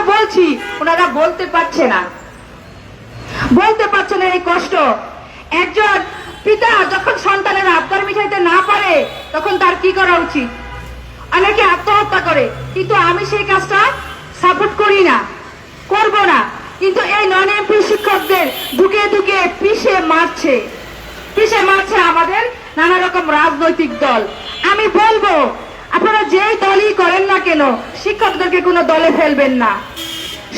আমরা বলছি, ওনারা বলতে পারছে না, এই কষ্ট। একজন পিতা যখন সন্তানের আবদার মিটাইতে না পারে তখন তার কি করা উচিত? অনেকে আত্মহত্যা করে, কিন্তু আমি সেই কাজটা সাপোর্ট করি না, করব না। কিন্তু এই নন এমপি শিক্ষকদের ঢুকে ঢুকে পিষে মারছে আমাদের নানা রকম রাজনৈতিক দল। আমি বলবো, আপনারা যেই দলই করেন না কেন, শিক্ষকদেরকে কোনো দলে ফেলবেন না।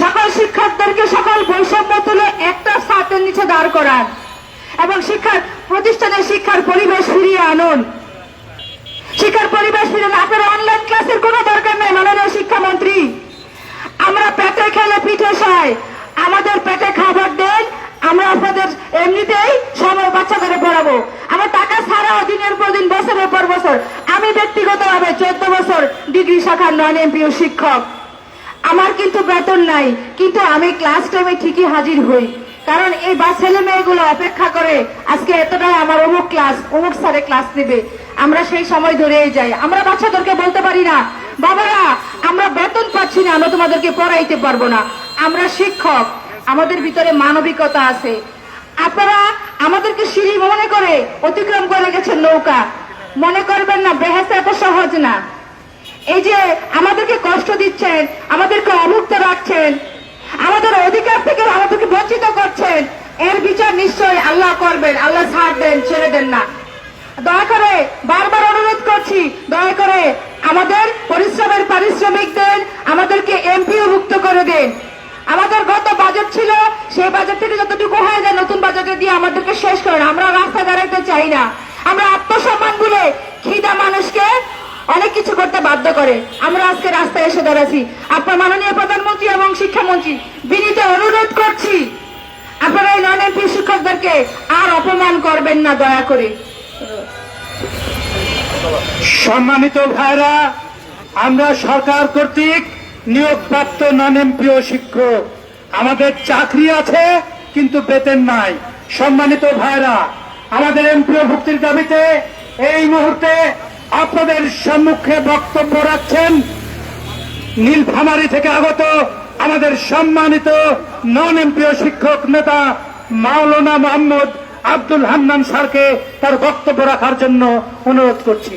সকল শিক্ষকদেরকে সকল বৈষম্য তুলে একটা ছাতের নিচে দাঁড় করান এবং শিক্ষার প্রতিষ্ঠানে শিক্ষার পরিবেশ ফিরিয়ে আনুন। আপনারা অনলাইন ক্লাসের কোনো দরকার নেই মাননীয় শিক্ষামন্ত্রী। আমরা পেটে খেলে পিঠে খাই, আমাদের পেটে খাবার দেন, আমরা আপনাদের এমনিতেই সময় বাচ্চাদের পড়াবো। আমার টাকা ছাড়াও দিনের পর দিন, বছরের পর বছর, আমি ব্যক্তিগতভাবে 14 বছর ডিগ্রি শাখার নন এমপিও শিক্ষক। আমার কিন্তু বেতন নাই, কিন্তু আমি ক্লাস টাইমে ঠিকই হাজির হই, কারণ এই ছেলে মেয়েগুলো অপেক্ষা করে আজকে এতটাই আমার অমুক ক্লাস, অমুক স্যারে ক্লাস নেবে। আমরা সেই সময় ধরেই যাই। আমরা বাচ্চাদেরকে বলতে পারি না, বাবারা আমরা বেতন পাচ্ছি না, আমরা তোমাদেরকে পড়াইতে পারবো না। আমরা শিক্ষক, আমাদের ভিতরে মানবিকতা আছে। আপনারা আমাদেরকে সিঁড়ি মনে করে অতিক্রম করে গেছেন নৌকা, মনে করবেন না বেহেশত এত সহজ না। এই যে আমাদেরকে কষ্ট দিচ্ছেন, আমাদেরকে অমুক্ত রাখছেন, আমাদের অধিকার থেকে আমাদেরকে বঞ্চিত করছেন, এর বিচার নিশ্চয়ই আল্লাহ করবেন। আল্লাহ ছাড় দেন, ছেড়ে দেন না। দয়া করে বারবার অনুরোধ করছি, দয়া করে আমাদের পরিশ্রমের পারিশ্রমিক দেন, আমাদেরকে এমপিও মুক্ত করে দেন। আমাদের গত বাজেট ছিল, সেই বাজেট থেকে যতটুকু হয়ে যায় নতুন বাজেটে দিয়ে আমাদেরকে শেষ করেন। আমরা রাস্তায় দাঁড়াইতে চাই না। আমরা আত্মসম্মান বলে খিদা মানুষকে অনেক কিছু করতে বাধ্য করে আমরা আজকে রাস্তায় এসে দাঁড়াচ্ছি। আপনার মাননীয় প্রধানমন্ত্রী এবং শিক্ষামন্ত্রী বিনীত অনুরোধ করছি, আপনারা এই নন এমপি শিক্ষকদেরকে আর অপমান করবেন না, দয়া করে। সম্মানিত ভাইরা, আমরা সরকার কর্তৃক নিয়োগপ্রাপ্ত নন এমপিও শিক্ষক, আমাদের চাকরি আছে কিন্তু বেতন নাই। সম্মানিত ভাইরা, আমাদের এমপিও ভুক্তির দাবিতে এই মুহূর্তে আপনাদের সম্মুখে বক্তব্য রাখছেন নীলফামারী থেকে আগত আমাদের সম্মানিত নন এমপিও শিক্ষক নেতা মাওলানা মোহাম্মদ আব্দুল হান্নান স্যারকে তার বক্তব্য রাখার জন্য অনুরোধ করছি।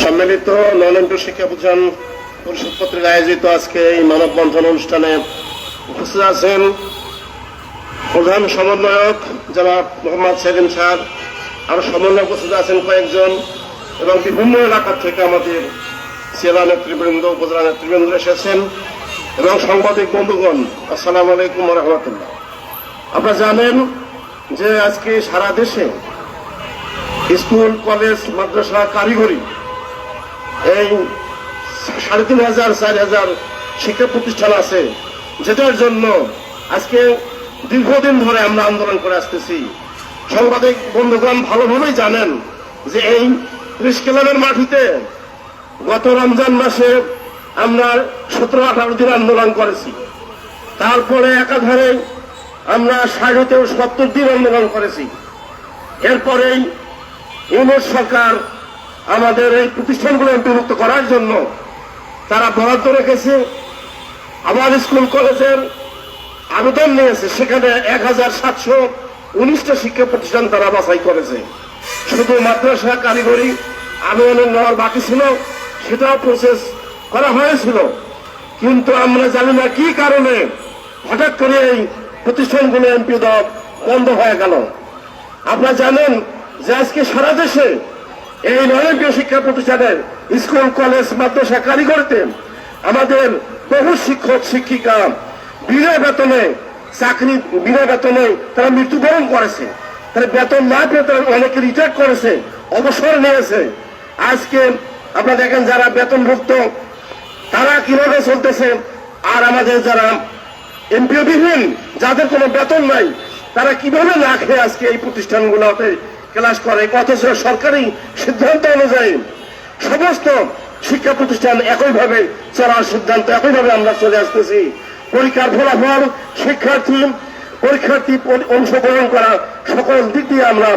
সম্মিলিত নন এমপিও শিক্ষা প্রতিষ্ঠান পরিষদ কর্তৃক আয়োজিত আজকে এই মানববন্ধন অনুষ্ঠানে উপস্থিত আছেন প্রধান সমন্বয়ক জনাব মোহাম্মদ সেলিম স্যার, আরো সমন্বয় উপস্থিত আছেন কয়েকজন, এবং বিভিন্ন এলাকা থেকে আমাদের জেলা নেতৃবৃন্দ, উপজেলা নেতৃবৃন্দ এসেছেন, এবং সাংবাদিক বন্ধুগণ, আসসালামু আলাইকুম ওয়া রাহমাতুল্লাহ। আপনারা জানেন যে আজকে সারা দেশে স্কুল, কলেজ, মাদ্রাসা, কারিগরি এই ৩,৫০০ ৪,০০০ শিক্ষা প্রতিষ্ঠান আছে, যেটার জন্য আজকে দীর্ঘদিন ধরে আমরা আন্দোলন করে আসতেছি। সাংবাদিক বন্ধুগণ ভালোভাবেই জানেন যে এই প্রেস ক্লাবের মাটিতে গত রমজান মাসে আমরা ১৭-১৮ দিন আন্দোলন করেছি। তারপরে একাধারে আমরা ৬০-৭০ দিন আন্দোলন করেছি। এরপরেই ইউনিট সরকার আমাদের এই প্রতিষ্ঠানগুলো অন্তর্ভুক্ত করার জন্য তারা বরাদ্দ রেখেছে। আবার স্কুল কলেজের আবেদন নিয়েছে, সেখানে ১,৭১৯টা শিক্ষা প্রতিষ্ঠান তারা বাছাই করেছে। শুধু মাদ্রাসা, কারিগরি আবেদন নেওয়ার বাকি ছিল, সেটাও প্রসেস করা হয়েছিল, কিন্তু আমরা জানি না কি কারণে হঠাৎ করে এই প্রতিষ্ঠানগুলো এমপি দেওয়া বন্ধ হয়ে গেল। আপনারা জানেন যে আজকে সারা দেশে এই নন এমপিও শিক্ষা প্রতিষ্ঠানের স্কুল, কলেজ, মাদ্রাসা, কারিগরিতে আমাদের বহু শিক্ষক শিক্ষিকা বিনা বেতনে চাকরি, বিনা বেতনে তারা মৃত্যুবরণ করেছে। তারা বেতন না পেয়ে তারা অনেকে রিটায়ার করেছে, অবসর নিয়েছে। আজকে আপনারা দেখেন যারা বেতনভুক্ত তারা কিভাবে চলতেছে, আর আমাদের যারা এমপিও বিহীন, যাদের কোনো বেতন নাই, তারা কিভাবে না খেয়ে আজকে এই প্রতিষ্ঠানগুলোতে ক্লাস করে। অথচ সরকারি সিদ্ধান্ত অনুযায়ী সমস্ত শিক্ষা প্রতিষ্ঠান একইভাবে চলার সিদ্ধান্ত, একইভাবে আমরা চলে আসতেছি। পরীক্ষার ফলাফল, শিক্ষার্থী অংশগ্রহণ করা, সকল দিক দিয়ে আমরা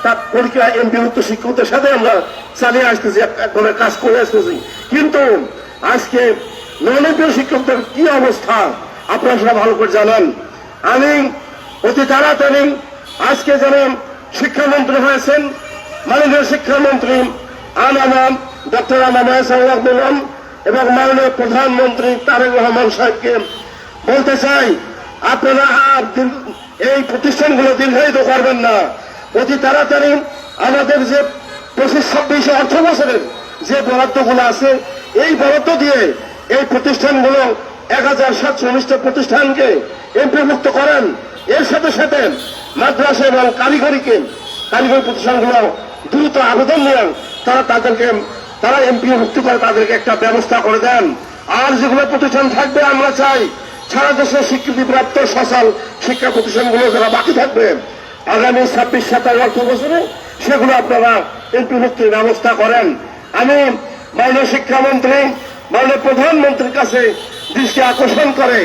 তার পরীক্ষা এমপিভুক্ত শিক্ষকদের সাথে আমরা চালিয়ে আসতেছি, এক ধরনের কাজ করে আসতেছি। কিন্তু আজকে নন এমপিও শিক্ষকদের কি অবস্থা আপনারা সেটা ভালো করে জানেন। আমি অতি তাড়াতাড়ি আজকে যেমন শিক্ষামন্ত্রী হয়েছেন মাননীয় শিক্ষামন্ত্রী ডক্টর আনাম এবং মাননীয় প্রধানমন্ত্রী তারেক রহমান সাহেবকে বলতে চাই, আপনারা আর এই প্রতিষ্ঠানগুলো দীর্ঘায়িত করবেন না। অতি তাড়াতাড়ি আমাদের যে 25-26 অর্থ বছরের যে বরাদ্দগুলো আছে এই বরাদ্দ দিয়ে এই প্রতিষ্ঠানগুলো 1719টা প্রতিষ্ঠানকে এমপিভুক্ত করেন। এর সাথে সাথে মাদ্রাসা এবং কারিগরি প্রতিষ্ঠানগুলো দ্রুত আবেদন নিয়ে তারা এমপিভুক্ত করে তাদেরকে একটা ব্যবস্থা করে দেন। আর যেগুলো প্রতিষ্ঠান থাকবে আমরা চাই সারা দেশে স্বীকৃতিপ্রাপ্ত সচল শিক্ষা প্রতিষ্ঠানগুলো যারা বাকি থাকবে আগামী 26-27 অর্থ বছরে সেগুলো আপনারা এমপিভুক্তির ব্যবস্থা করেন। আমি মাননীয় শিক্ষামন্ত্রী মাননীয় প্রধানমন্ত্রীর কাছে দৃষ্টি আকর্ষণ করে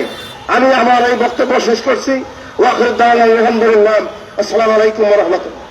আমি আমার এই বক্তব্য শেষ করছি। ওয়াখির দাওয়ানা আলহামদুলিল্লাহ। আসসালামু আলাইকুম ওয়া রাহমাতুল্লাহ।